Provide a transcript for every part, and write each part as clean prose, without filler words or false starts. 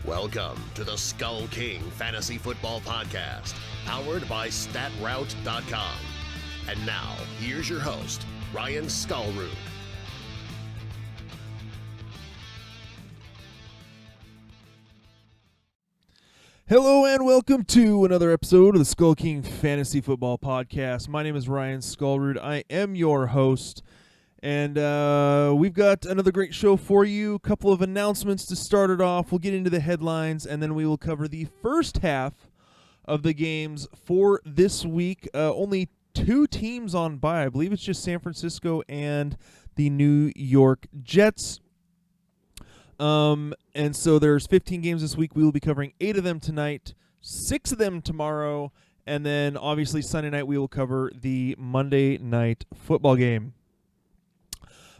Welcome to the SkullKing Fantasy Football Podcast, powered by StatRoute.com. And now, here's your host, Ryan Skullroot. Hello and welcome to another episode of the SkullKing Fantasy Football Podcast. My name is Ryan Skullroot. I am your host, and we've got another great show for you. A couple of announcements to start it off. We'll get into the headlines, and then we will cover the first half of the games for this week. Only two teams on bye. I believe it's just San Francisco and the New York Jets. And so there's 15 games this week. We will be covering 8 of them tonight, 6 of them tomorrow, and then obviously Sunday night we will cover the Monday night football game.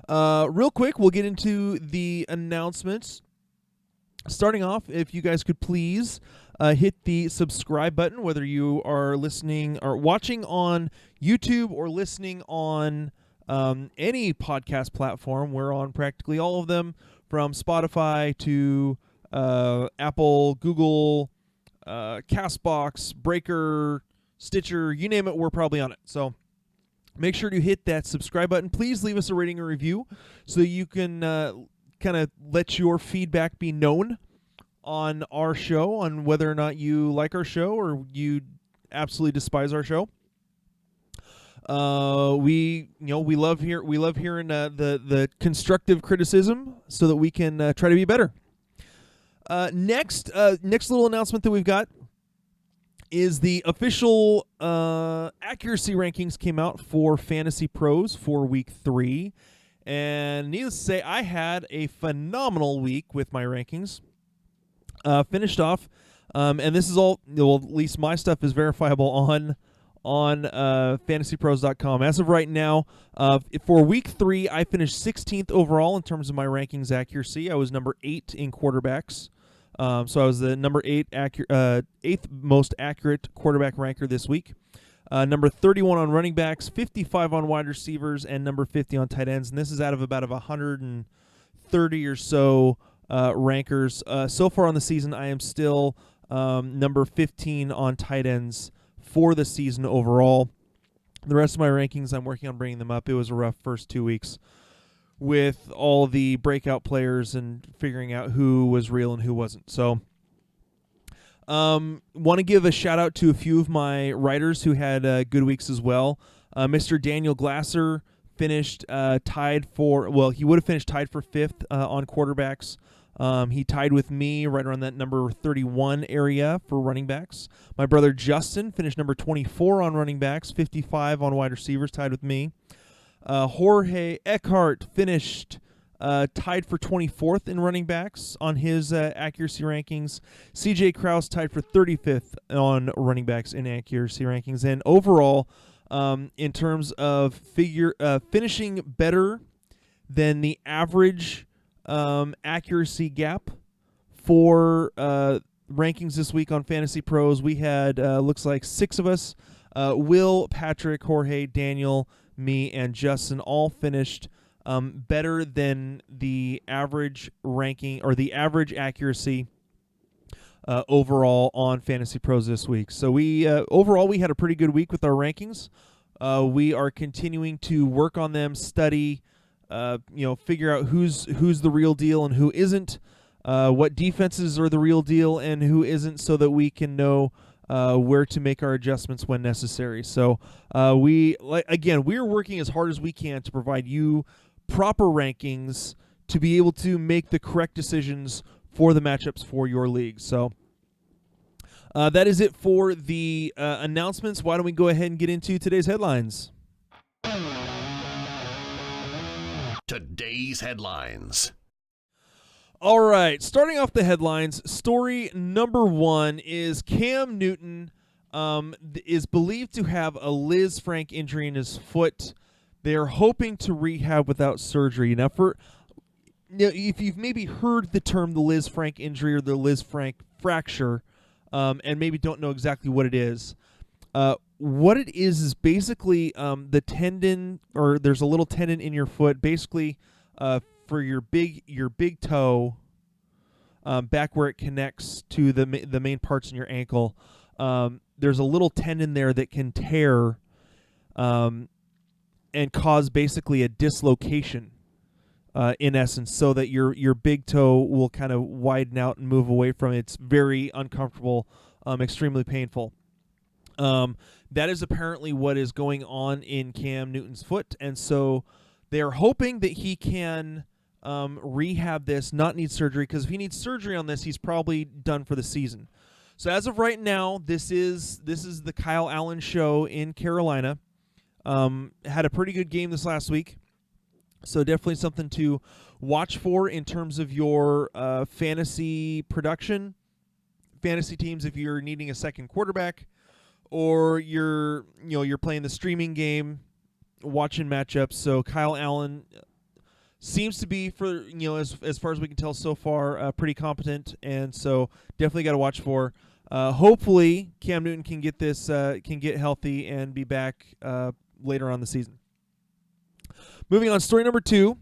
Real quick, we'll get into the announcements. Starting off, if you guys could please hit the subscribe button, whether you are listening or watching on YouTube or listening on any podcast platform. We're on practically all of them, from Spotify to Apple, Google, CastBox, Breaker, Stitcher, you name it, we're probably on it. So make sure to hit that subscribe button. Please leave us a rating and review so you can kind of let your feedback be known on our show, on whether or not you like our show or you absolutely despise our show. We love hearing the constructive criticism so that we can try to be better. Next little announcement that we've got is the official accuracy rankings came out for FantasyPros for week 3, and needless to say, I had a phenomenal week with my rankings. Finished off, and this is all. Well, at least my stuff is verifiable on FantasyPros.com. As of right now, for week 3, I finished 16th overall in terms of my rankings accuracy. I was number 8 in quarterbacks. So I was the number 8th most accurate quarterback ranker this week. Number 31 on running backs, 55 on wide receivers, and number 50 on tight ends. And this is out of about 130 or so rankers. So far on the season, I am still number 15 on tight ends for the season overall. The rest of my rankings, I'm working on bringing them up. It was a rough first 2 weeks with all the breakout players and figuring out who was real and who wasn't. So want to give a shout out to a few of my writers who had good weeks as well. Mr. Daniel Glasser finished tied for, well, he would have finished tied for 5th on quarterbacks. He tied with me right around that number 31 area for running backs. My brother Justin finished number 24 on running backs, 55 on wide receivers, tied with me. Jorge Eckhart finished tied for 24th in running backs on his accuracy rankings. CJ Krause tied for 35th on running backs in accuracy rankings. And overall, in terms of finishing better than the average accuracy gap for rankings this week on Fantasy Pros, we had looks like 6 of us. Will, Patrick, Jorge, Daniel, me, and Justin all finished better than the average ranking or the average accuracy overall on Fantasy Pros this week. So we overall we had a pretty good week with our rankings. We are continuing to work on them, study, figure out who's the real deal and who isn't, what defenses are the real deal and who isn't, so that we can know where to make our adjustments when necessary. So we're working as hard as we can to provide you proper rankings to be able to make the correct decisions for the matchups for your league. So that is it for the announcements. Why don't we go ahead and get into today's headlines? Today's headlines. All right, starting off the headlines, story number 1 is Cam Newton is believed to have a Liz Frank injury in his foot. They are hoping to rehab without surgery. Now, if you've maybe heard the term the Liz Frank injury or the Liz Frank fracture, and maybe don't know exactly what it is, what it is basically the tendon, or there's a little tendon in your foot, basically for your big toe. back where it connects to the main parts in your ankle. There's a little tendon there that can tear and cause basically a dislocation in essence, so that your big toe will kind of widen out and move away from it. It's very uncomfortable, extremely painful. That is apparently what is going on in Cam Newton's foot, and so they are hoping that he can rehab this, not need surgery, because if he needs surgery on this, he's probably done for the season. So as of right now, this is the Kyle Allen show in Carolina. Had a pretty good game this last week, so definitely something to watch for in terms of your fantasy production, fantasy teams if you're needing a second quarterback, or you're playing the streaming game, watching matchups. So Kyle Allen seems to be, for as far as we can tell so far, pretty competent, and so definitely got to watch for. Hopefully, Cam Newton can get healthy and be back later on the season. Moving on, story number 2.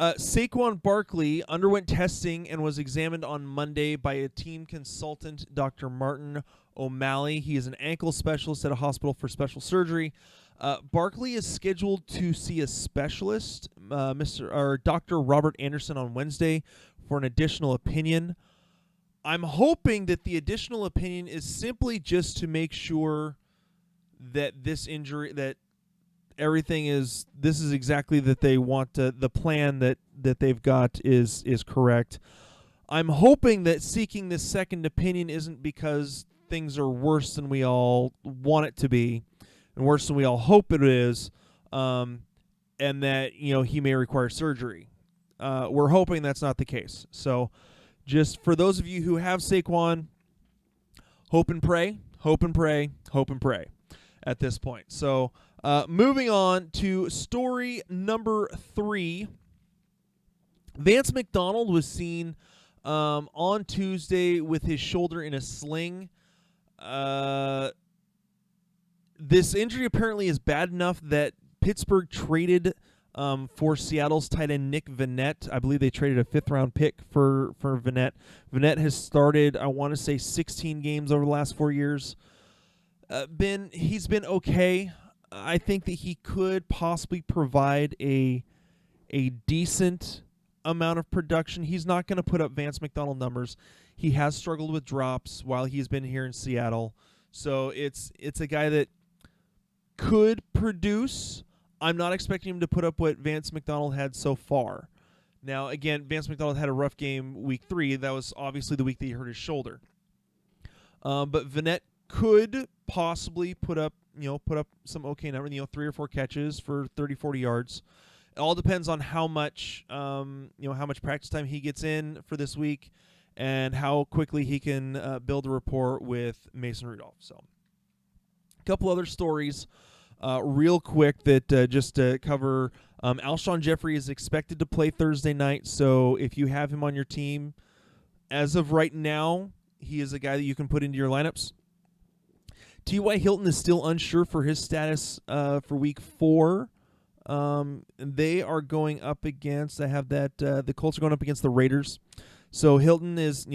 Saquon Barkley underwent testing and was examined on Monday by a team consultant, Dr. Martin O'Malley. He is an ankle specialist at a hospital for special surgery. Barkley is scheduled to see a specialist, Dr. Robert Anderson, on Wednesday for an additional opinion. I'm hoping that the additional opinion is simply just to make sure that this injury, that everything is, this is exactly that they want to, the plan that they've got is correct. I'm hoping that seeking this second opinion isn't because things are worse than we all want it to be and worse than we all hope it is, and that, he may require surgery. We're hoping that's not the case. So just for those of you who have Saquon, hope and pray, hope and pray, hope and pray at this point. So moving on to story number 3. Vance McDonald was seen on Tuesday with his shoulder in a sling. This injury apparently is bad enough that Pittsburgh traded for Seattle's tight end Nick Vannett. I believe they traded a 5th-round pick for Vannett. Vannett has started, I want to say, 16 games over the last 4 years. He's been okay. I think that he could possibly provide a decent amount of production. He's not going to put up Vance McDonald numbers. He has struggled with drops while he's been here in Seattle. So it's a guy that could produce. I'm not expecting him to put up what Vance McDonald had so far. Now, again, Vance McDonald had a rough game week 3. That was obviously the week that he hurt his shoulder. But Vannett could possibly put up some okay number, 3 or 4 catches for 30, 40 yards. It all depends on how much practice time he gets in for this week and how quickly he can build a rapport with Mason Rudolph. So, a couple other stories real quick that just to cover. Alshon Jeffrey is expected to play Thursday night, so if you have him on your team, as of right now, he is a guy that you can put into your lineups. T.Y. Hilton is still unsure for his status for week 4. They are going up against, I have that, the Colts are going up against the Raiders. So Hilton is,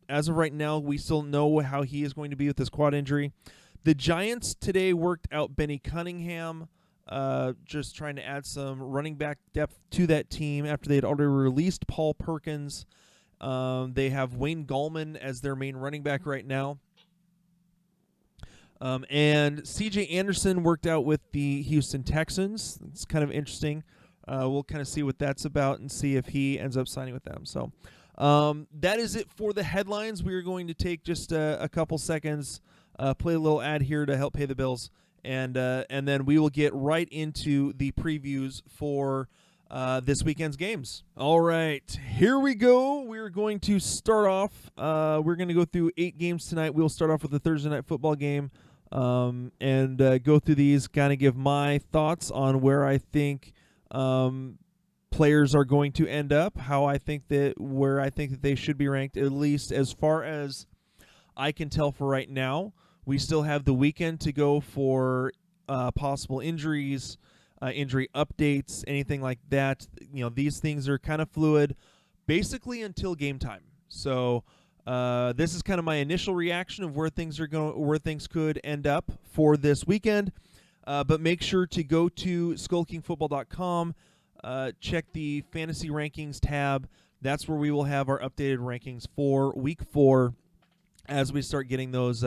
as of right now, we still know how he is going to be with this quad injury. The Giants today worked out Benny Cunningham, just trying to add some running back depth to that team after they had already released Paul Perkins. They have Wayne Gallman as their main running back right now. And C.J. Anderson worked out with the Houston Texans. It's kind of interesting. We'll kind of see what that's about and see if he ends up signing with them. So that is it for the headlines. We are going to take just a couple seconds, play a little ad here to help pay the bills, and then we will get right into the previews for this weekend's games. All right, here we go. We're going to start off. We're going to go through 8 games tonight. We'll start off with the Thursday night football game. And go through these, kind of give my thoughts on where I think players are going to end up, where I think that they should be ranked, at least as far as I can tell for right now. We still have the weekend to go for possible injuries, injury updates, anything like that. These things are kind of fluid, basically until game time. So this is kind of my initial reaction of where things could end up for this weekend. But make sure to go to SkullKingFootball.com, check the fantasy rankings tab. That's where we will have our updated rankings for Week 4 as we start getting those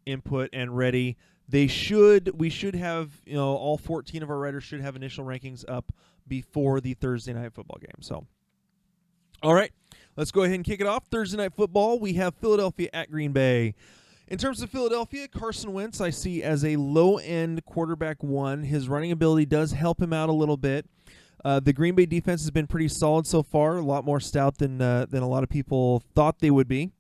input and ready. We should have, all 14 of our writers should have initial rankings up before the Thursday night football game. So, all right, let's go ahead and kick it off. Thursday night football, we have Philadelphia at Green Bay. In terms of Philadelphia, Carson Wentz I see as a low-end quarterback one. His running ability does help him out a little bit. The Green Bay defense has been pretty solid so far, a lot more stout than a lot of people thought they would be.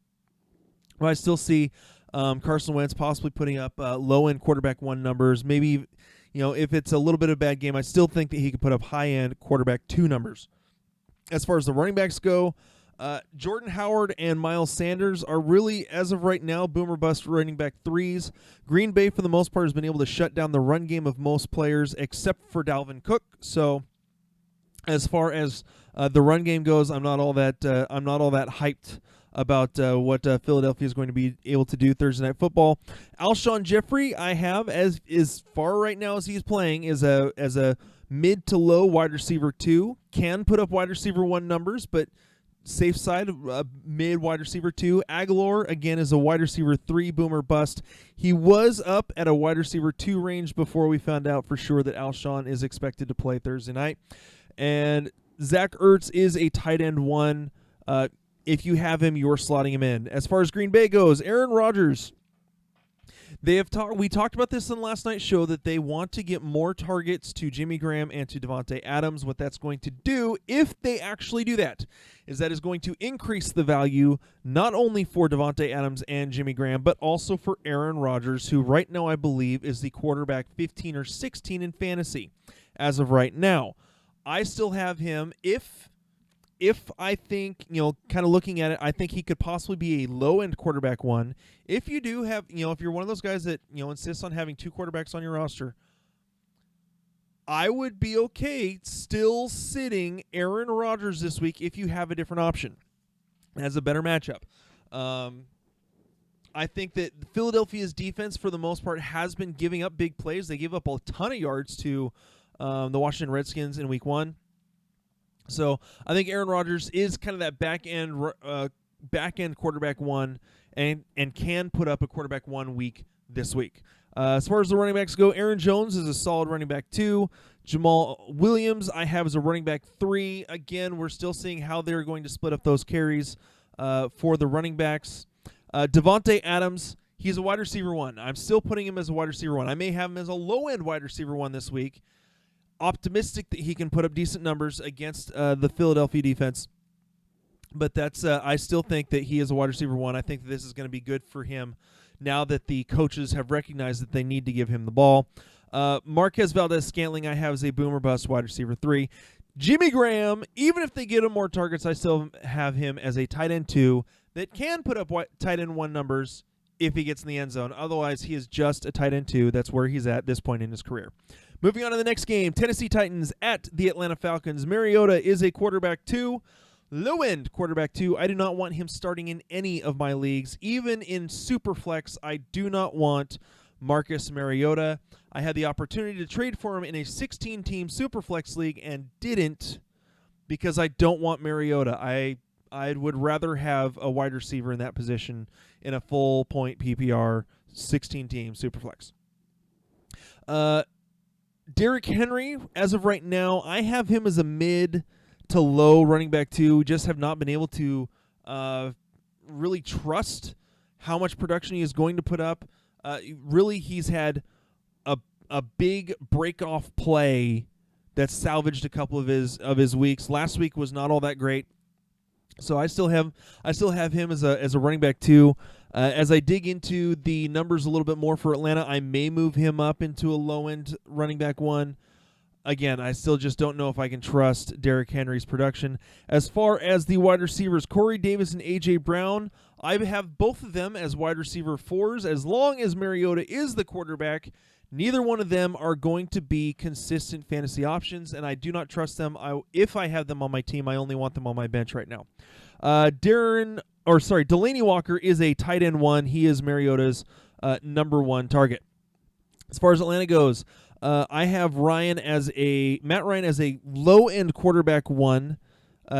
But I still see Carson Wentz possibly putting up low-end quarterback one numbers. Maybe, if it's a little bit of a bad game, I still think that he could put up high-end quarterback two numbers. As far as the running backs go, Jordan Howard and Miles Sanders are really, as of right now, boomer bust running back threes. Green Bay, for the most part, has been able to shut down the run game of most players except for Dalvin Cook. So, as far as the run game goes, I'm not all that hyped about what Philadelphia is going to be able to do Thursday night football. Alshon Jeffrey, I have as far right now as he's playing as a mid to low wide receiver 2. Can put up wide receiver 1 numbers, but safe side, mid wide receiver 2. Aguilar, again, is a wide receiver 3, boomer bust. He was up at a wide receiver 2 range before we found out for sure that Alshon is expected to play Thursday night. And Zach Ertz is a tight end 1. If you have him, you're slotting him in. As far as Green Bay goes, Aaron Rodgers. We talked about this in last night's show that they want to get more targets to Jimmy Graham and to Davante Adams. What that's going to do, if they actually do that, is going to increase the value not only for Davante Adams and Jimmy Graham, but also for Aaron Rodgers, who right now I believe is the quarterback 15 or 16 in fantasy as of right now. I still have him if I think, kind of looking at it, I think he could possibly be a low-end quarterback 1. If you do have, if you're one of those guys that, insists on having 2 quarterbacks on your roster, I would be okay still sitting Aaron Rodgers this week if you have a different option as a better matchup. I think that Philadelphia's defense, for the most part, has been giving up big plays. They gave up a ton of yards to the Washington Redskins in Week 1. So I think Aaron Rodgers is kind of that back end quarterback 1 and can put up a quarterback 1 week this week. As far as the running backs go, Aaron Jones is a solid running back 2. Jamal Williams I have as a running back 3. Again, we're still seeing how they're going to split up those carries for the running backs. Davante Adams, he's a wide receiver 1. I'm still putting him as a wide receiver 1. I may have him as a low-end wide receiver 1 this week. Optimistic that he can put up decent numbers against the Philadelphia defense. But that's I still think that he is a wide receiver 1. I think that this is going to be good for him now that the coaches have recognized that they need to give him the ball. Marquez Valdez-Scantling I have as a boomer bust wide receiver 3. Jimmy Graham, even if they get him more targets, I still have him as a tight end 2 that can put up tight end 1 numbers if he gets in the end zone. Otherwise, he is just a tight end 2. That's where he's at this point in his career. Moving on to the next game, Tennessee Titans at the Atlanta Falcons. Mariota is a quarterback 2, low-end quarterback 2. I do not want him starting in any of my leagues. Even in Superflex, I do not want Marcus Mariota. I had the opportunity to trade for him in a 16-team Superflex league and didn't because I don't want Mariota. I would rather have a wide receiver in that position in a full-point PPR 16-team Superflex. Derrick Henry, as of right now, I have him as a mid to low running back 2. Just have not been able to really trust how much production he is going to put up. Really, he's had a big break-off play that salvaged a couple of his weeks. Last week was not all that great. So I still have him as a running back 2. As I dig into the numbers a little bit more for Atlanta, I may move him up into a low-end running back 1. Again, I still just don't know if I can trust Derrick Henry's production. As far as the wide receivers, Corey Davis and A.J. Brown, I have both of them as wide receiver 4s. As long as Mariota is the quarterback, neither one of them are going to be consistent fantasy options, and I do not trust them. If I have them on my team, I only want them on my bench right now. Darren Delaney Walker is a tight end 1. He is Mariota's number 1 target. As far as Atlanta goes, I have Matt Ryan as a low-end quarterback 1.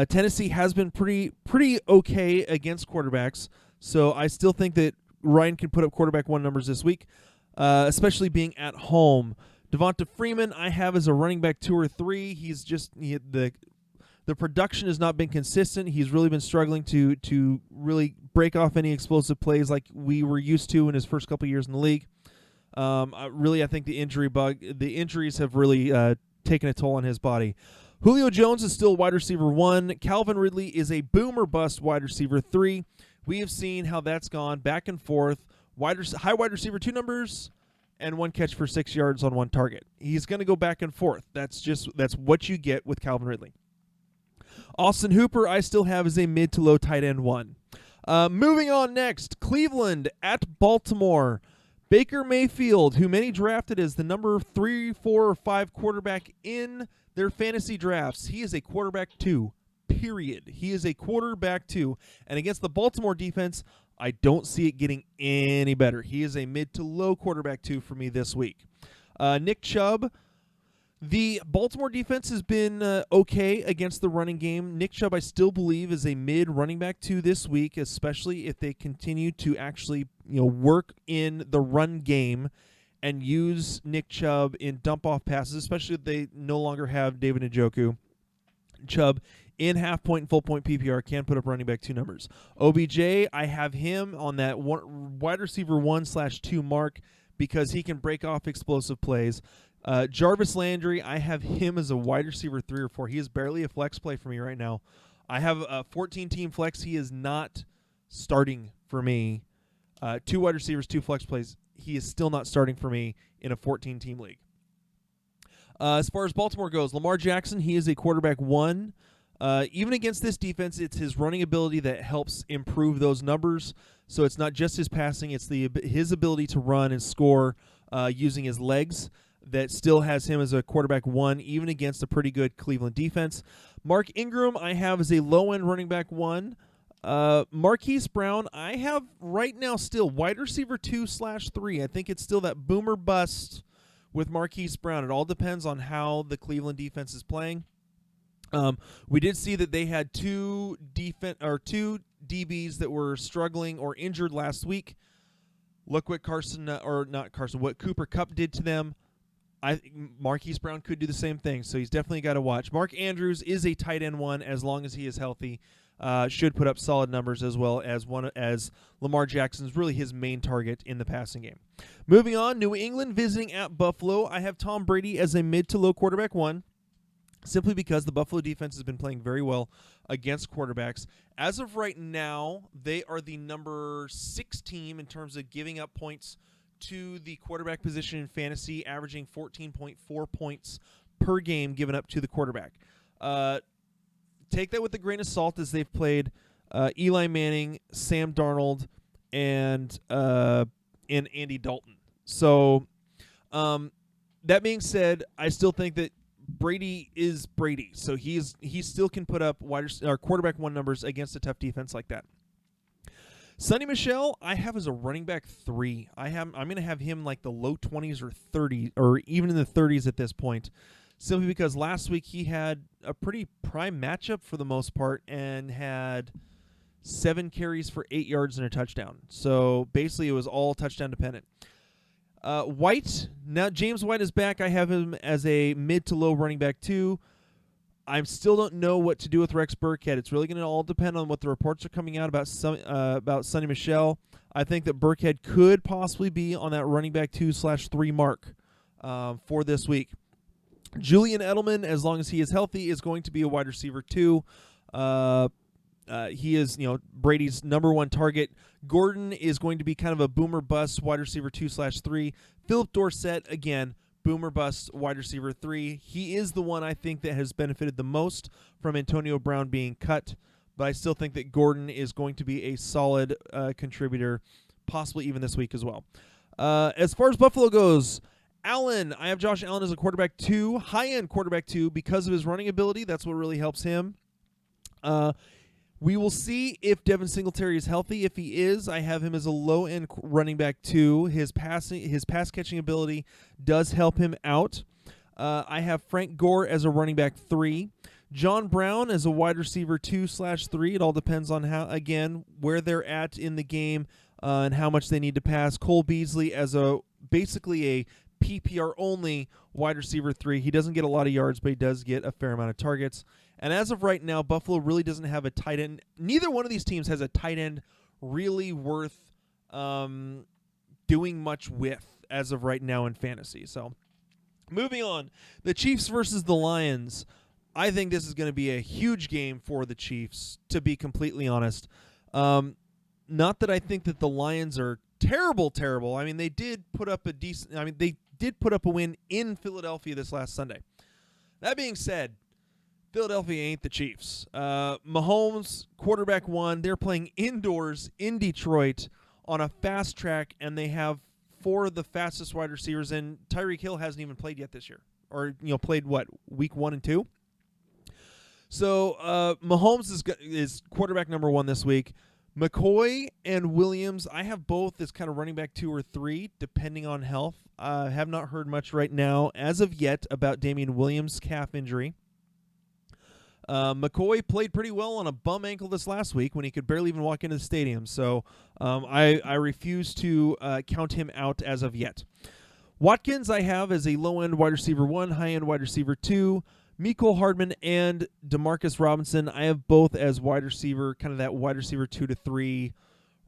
Tennessee has been pretty okay against quarterbacks, so I still think that Ryan can put up quarterback 1 numbers this week, especially being at home. Devonta Freeman I have as a running back 2 or 3. He's just the production has not been consistent. He's really been struggling to really break off any explosive plays like we were used to in his first couple years in the league. I think the injuries have really taken a toll on his body. Julio Jones is still wide receiver 1. Calvin Ridley is a boom or bust wide receiver 3. We have seen how that's gone back and forth. High wide receiver 2 numbers and 1 catch for 6 yards on 1 target. He's going to go back and forth. That's what you get with Calvin Ridley. Austin Hooper I still have as a mid to low tight end 1. Moving on next, Cleveland at Baltimore. Baker Mayfield, who many drafted as the number 3, 4, or 5 quarterback in their fantasy drafts. He is a quarterback 2, period. He is a quarterback 2. And against the Baltimore defense, I don't see it getting any better. He is a mid to low quarterback 2 for me this week. Nick Chubb. The Baltimore defense has been okay against the running game. Nick Chubb, I still believe, is a mid running back 2 this week, especially if they continue to actually work in the run game and use Nick Chubb in dump-off passes, especially if they no longer have David Njoku. Chubb in half-point and full-point PPR can put up running back 2 numbers. OBJ, I have him on that wide receiver 1/2 mark because he can break off explosive plays. Jarvis Landry, I have him as a wide receiver 3 or 4. He is barely a flex play for me right now. I have a 14-team flex. He is not starting for me. 2 wide receivers, 2 flex plays. He is still not starting for me in a 14-team league. As far as Baltimore goes, Lamar Jackson, he is a quarterback 1. Even against this defense, it's his running ability that helps improve those numbers. So it's not just his passing, it's his ability to run and score using his legs that still has him as a quarterback 1, even against a pretty good Cleveland defense. Mark Ingram, I have as a low-end running back 1. Marquise Brown, I have right now still wide receiver 2/3. I think it's still that boomer bust with Marquise Brown. It all depends on how the Cleveland defense is playing. We did see that they had 2 DBs that were struggling or injured last week. Look what what Cooper Kupp did to them. Marquise Brown could do the same thing, so he's definitely got to watch. Mark Andrews is a tight end 1 as long as he is healthy. Should put up solid numbers as well as Lamar Jackson is really his main target in the passing game. Moving on, New England visiting at Buffalo. I have Tom Brady as a mid to low quarterback 1. Simply because the Buffalo defense has been playing very well against quarterbacks. As of right now, they are the number 6 team in terms of giving up points to the quarterback position in fantasy, averaging 14.4 points per game given up to the quarterback. Take that with a grain of salt as they've played Eli Manning, Sam Darnold, and Andy Dalton. So that being said, I still think that Brady is Brady, so he still can put up quarterback 1 numbers against a tough defense like that. Sonny Michel, I have as a running back 3. I'm going to have him like the low 20s or 30s, or even in the 30s at this point, simply because last week he had a pretty prime matchup for the most part and had 7 carries for 8 yards and a touchdown. So basically it was all touchdown dependent. White, now James White is back. I have him as a mid to low running back 2. I still don't know what to do with Rex Burkhead. It's really going to all depend on what the reports are coming out about Sonny Michel. I think that Burkhead could possibly be on that running back 2/3 mark for this week. Julian Edelman, as long as he is healthy, is going to be a wide receiver 2. He is, Brady's number 1 target. Gordon is going to be kind of a boomer bust wide receiver 2/3. Philip Dorsett, again, boomer bust wide receiver 3. He is the one I think that has benefited the most from Antonio Brown being cut, but I still think that Gordon is going to be a solid contributor, possibly even this week as well. As far as Buffalo goes, Allen, I have Josh Allen as a quarterback 2, high-end quarterback 2 because of his running ability. That's what really helps him. We will see if Devin Singletary is healthy. If he is, I have him as a low-end running back 2. His pass-catching ability does help him out. I have Frank Gore as a running back 3. John Brown as a wide receiver 2/3. It all depends on where they're at in the game and how much they need to pass. Cole Beasley as basically a PPR-only wide receiver 3. He doesn't get a lot of yards, but he does get a fair amount of targets. And as of right now, Buffalo really doesn't have a tight end. Neither one of these teams has a tight end really worth doing much with as of right now in fantasy. So moving on, the Chiefs versus the Lions. I think this is going to be a huge game for the Chiefs, to be completely honest. Not that I think that the Lions are terrible. I mean, they did put up a win in Philadelphia this last Sunday. That being said, Philadelphia ain't the Chiefs. Mahomes, quarterback 1, they're playing indoors in Detroit on a fast track, and they have 4 of the fastest wide receivers, and Tyreek Hill hasn't even played yet this year. Or, played week 1 and 2? So Mahomes is quarterback number 1 this week. McCoy and Williams, I have both as kind of running back 2 or 3, depending on health. I have not heard much right now, as of yet, about Damian Williams' calf injury. McCoy played pretty well on a bum ankle this last week when he could barely even walk into the stadium. So I refuse to count him out as of yet. Watkins I have as a low-end wide receiver 1, high-end wide receiver 2. Mecole Hardman and Demarcus Robinson, I have both as wide receiver, kind of that wide receiver 2 to 3,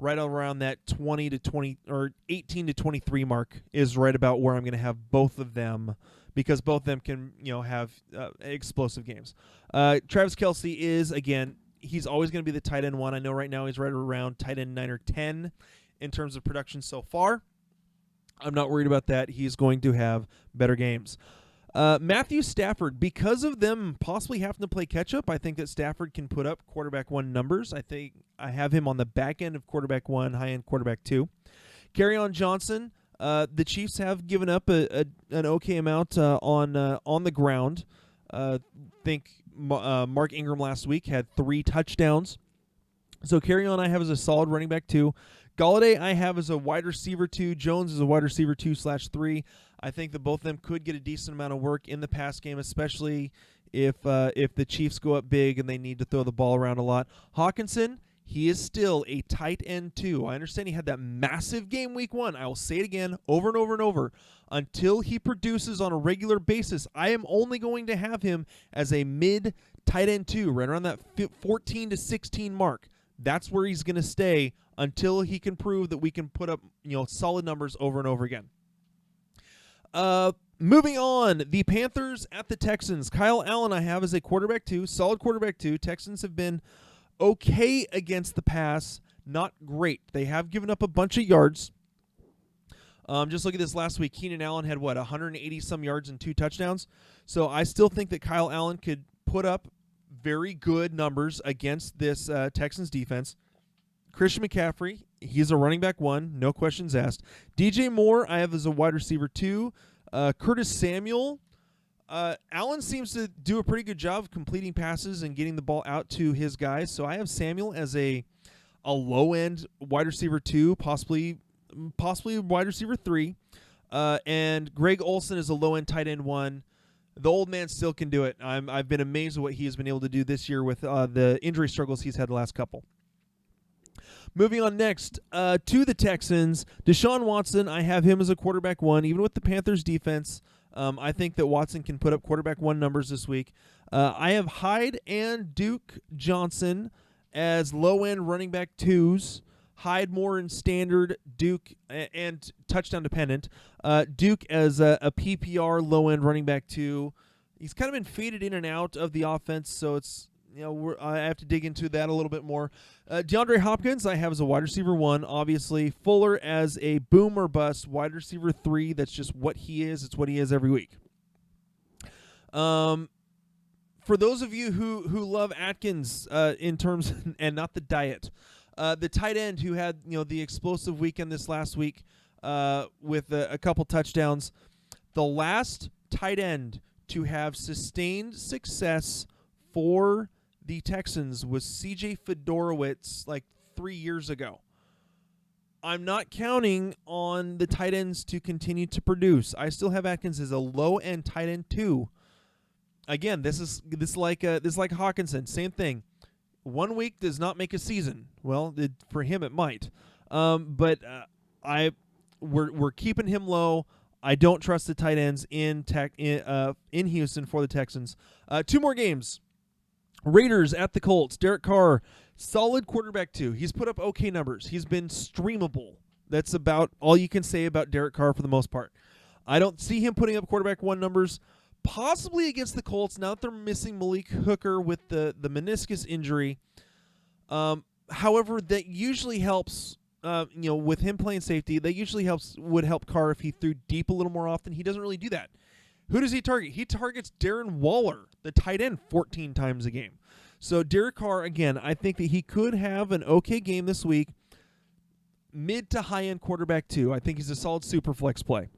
right around that 20 to 20 or 18 to 23 mark is right about where I'm going to have both of them, because both of them can have explosive games. Travis Kelce is, again, he's always going to be the tight end 1. I know right now he's right around tight end 9 or 10 in terms of production so far. I'm not worried about that. He's going to have better games. Matthew Stafford, because of them possibly having to play catch-up, I think that Stafford can put up quarterback 1 numbers. I think I have him on the back end of quarterback 1, high-end quarterback 2. Kerryon Johnson, the Chiefs have given up an okay amount on the ground. Think Mark Ingram last week had 3 touchdowns. So Kerryon I have as a solid running back 2. Galladay I have as a wide receiver 2. Jones is a wide receiver 2/3. I think that both of them could get a decent amount of work in the pass game, especially if the Chiefs go up big and they need to throw the ball around a lot. Hawkinson, he is still a tight end 2. I understand he had that massive game week 1. I will say it again over and over and over. Until he produces on a regular basis, I am only going to have him as a mid tight end 2, right around that 14 to 16 mark. That's where he's going to stay until he can prove that we can put up solid numbers over and over again. Moving on, the Panthers at the Texans. Kyle Allen I have as a quarterback 2, solid quarterback 2. Texans have been okay against the pass, not great. They have given up a bunch of yards. Just look at this last week. Keenan Allen had 180-some yards and 2 touchdowns. So I still think that Kyle Allen could put up very good numbers against this Texans defense. Christian McCaffrey, he's a running back 1, no questions asked. DJ Moore, I have as a wide receiver 2. Curtis Samuel, Allen seems to do a pretty good job of completing passes and getting the ball out to his guys. So I have Samuel as a low-end wide receiver 2, possibly wide receiver 3. And Greg Olsen is a low-end tight end 1. The old man still can do it. I've been amazed at what he has been able to do this year with the injury struggles he's had the last couple. Moving on next to the Texans, Deshaun Watson, I have him as a quarterback 1. Even with the Panthers defense, I think that Watson can put up quarterback 1 numbers this week. I have Hyde and Duke Johnson as low-end running back 2s. Hyde more in standard, Duke and touchdown dependent. Duke as a PPR low-end running back 2. He's kind of been faded in and out of the offense, so it's I have to dig into that a little bit more. DeAndre Hopkins I have as a wide receiver 1. Obviously, Fuller as a boom or bust wide receiver 3. That's just what he is. It's what he is every week. For those of you who love Atkins in terms and not the diet, the tight end who had the explosive weekend this last week with a couple touchdowns, the last tight end to have sustained success for the Texans was C.J. Fedorowicz like 3 years ago. I'm not counting on the tight ends to continue to produce. I still have Atkins as a low-end tight end too. Again, this is like Hawkinson. Same thing. 1 week does not make a season. Well, for him it might. But we're keeping him low. I don't trust the tight ends in Houston for the Texans. 2 more games. Raiders at the Colts. Derek Carr, solid quarterback 2. He's put up okay numbers. He's been streamable. That's about all you can say about Derek Carr for the most part. I don't see him putting up quarterback 1 numbers, possibly against the Colts, now that they're missing Malik Hooker with the meniscus injury. However, that usually helps, with him playing safety, that usually would help Carr if he threw deep a little more often. He doesn't really do that. Who does he target? He targets Darren Waller, the tight end, 14 times a game. So Derek Carr, again, I think that he could have an okay game this week. Mid to high-end quarterback 2. I think he's a solid super flex play.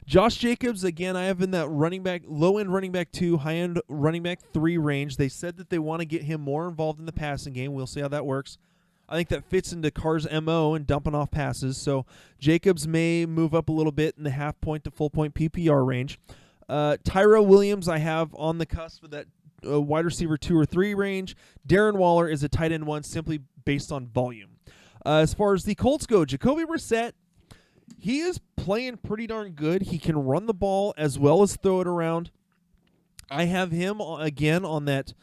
Josh Jacobs, again, I have in that low-end running back 2, high-end running back 3 range. They said that they want to get him more involved in the passing game. We'll see how that works. I think that fits into Carr's MO and dumping off passes. So Jacobs may move up a little bit in the half-point to full-point PPR range. Tyrell Williams, I have on the cusp of that wide receiver 2 or 3 range. Darren Waller is a tight end 1 simply based on volume. As far as the Colts go, Jacoby Brissett, he is playing pretty darn good. He can run the ball as well as throw it around. I have him, again, on that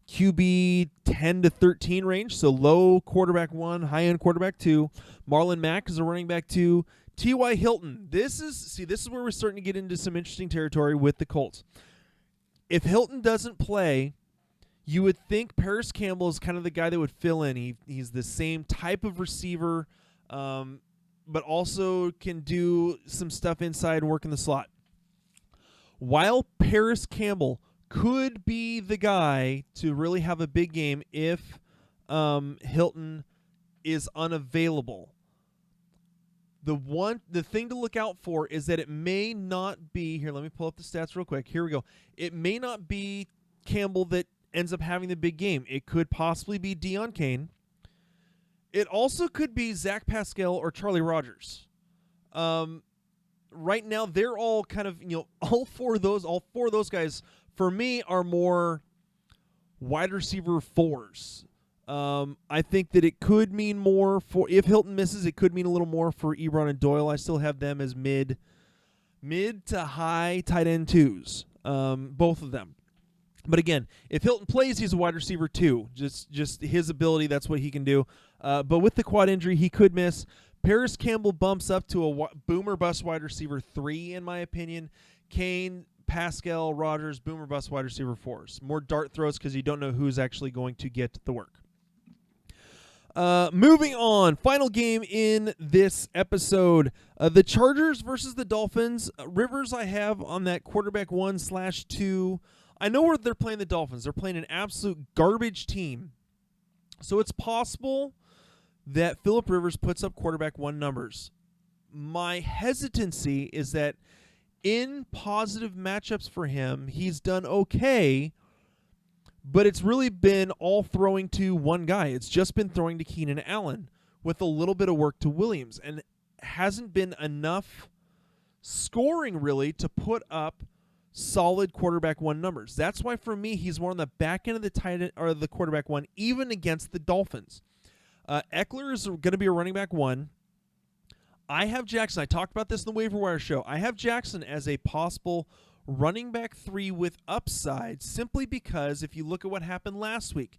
QB 10 to 13 range, so low quarterback 1, high-end quarterback 2. Marlon Mack is a running back 2. T.Y. Hilton, this is where we're starting to get into some interesting territory with the Colts. If Hilton doesn't play, you would think Paris Campbell is kind of the guy that would fill in. He's the same type of receiver, but also can do some stuff inside and work in the slot. While Paris Campbell could be the guy to really have a big game if Hilton is unavailable, the thing to look out for is that it may not be, here, let me pull up the stats real quick. Here we go. It may not be Campbell that ends up having the big game. It could possibly be Deion Kane. It also could be Zach Pascal or Charlie Rogers. Right now, they're all kind of, all four of those guys, for me, are more wide receiver 4s. I think that it could mean more for, if Hilton misses, it could mean a little more for Ebron and Doyle. I still have them as mid to high tight end 2s, both of them. But again, if Hilton plays, he's a wide receiver 2. Just his ability, that's what he can do. But with the quad injury, he could miss. Paris Campbell bumps up to a boomer bust wide receiver 3, in my opinion. Kane, Pascal, Rogers, boomer bust wide receiver 4s. More dart throws because you don't know who's actually going to get the work. Moving on, final game in this episode. The Chargers versus the Dolphins. Rivers I have on that quarterback 1/2. I know where they're playing the Dolphins. They're playing an absolute garbage team. So it's possible that Phillip Rivers puts up quarterback 1 numbers. My hesitancy is that in positive matchups for him, he's done okay, but it's really been all throwing to one guy. It's just been throwing to Keenan Allen with a little bit of work to Williams, and hasn't been enough scoring really to put up solid quarterback 1 numbers. That's why for me he's more on the back end of the tight end or the quarterback 1, even against the Dolphins. Eckler is going to be a running back 1. I have Jackson. I talked about this in the waiver wire show. I have Jackson as a possible running back 3 with upside, simply because if you look at what happened last week,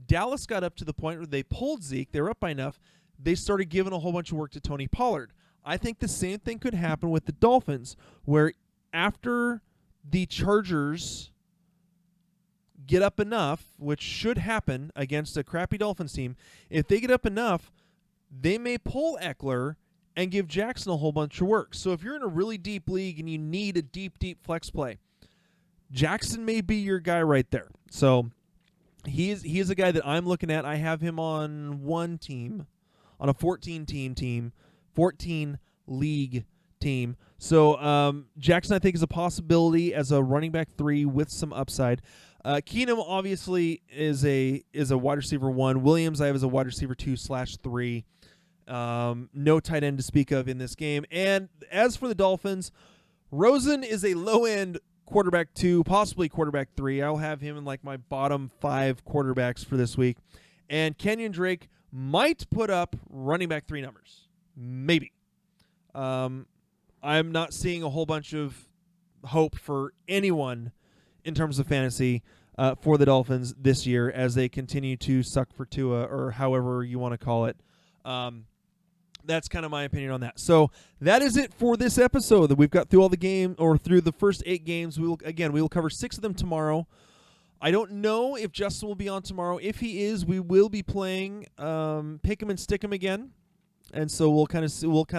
Dallas got up to the point where they pulled Zeke. They were up by enough. They started giving a whole bunch of work to Tony Pollard. I think the same thing could happen with the Dolphins, where after the Chargers get up enough, which should happen against a crappy Dolphins team, if they get up enough, they may pull Eckler and give Jackson a whole bunch of work. So if you're in a really deep league and you need a deep flex play, Jackson may be your guy right there. So he is a guy that I'm looking at. I have him on one team, on a 14 league team. So Jackson, I think, is a possibility as a running back 3 with some upside. Keenum obviously is a wide receiver 1. Williams I have as a wide receiver 2/3. No tight end to speak of in this game. And as for the Dolphins, Rosen is a low-end quarterback 2, possibly quarterback 3. I'll have him in like my bottom 5 quarterbacks for this week. And Kenyon Drake might put up running back 3 numbers. Maybe. I'm not seeing a whole bunch of hope for anyone in terms of fantasy for the Dolphins this year as they continue to suck for Tua, or however you want to call it. That's kind of my opinion on that. So that is it for this episode. That we've got through all the game, or through the first 8 games. We will cover 6 of them tomorrow. I don't know if Justin will be on tomorrow. If he is, we will be playing Pick 'em and Stick 'em again, and so we'll kind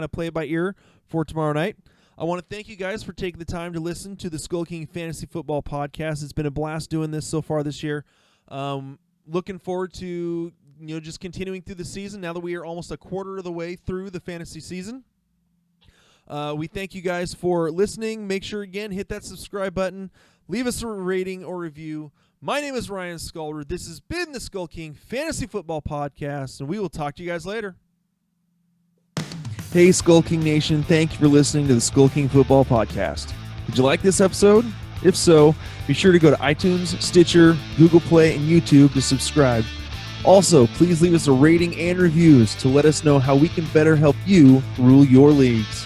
of play it by ear for tomorrow night. I want to thank you guys for taking the time to listen to the SkullKing Fantasy Football Podcast. It's been a blast doing this so far this year. Looking forward to just continuing through the season now that we are almost a quarter of the way through the fantasy season. We thank you guys for listening. Make sure, again, hit that subscribe button. Leave us a rating or review. My name is Ryan Skulder. This has been the SkullKing Fantasy Football Podcast, and we will talk to you guys later. Hey, SkullKing Nation. Thank you for listening to the SkullKing Football Podcast. Did you like this episode? If so, be sure to go to iTunes, Stitcher, Google Play, and YouTube to subscribe. Also, please leave us a rating and reviews to let us know how we can better help you rule your leagues.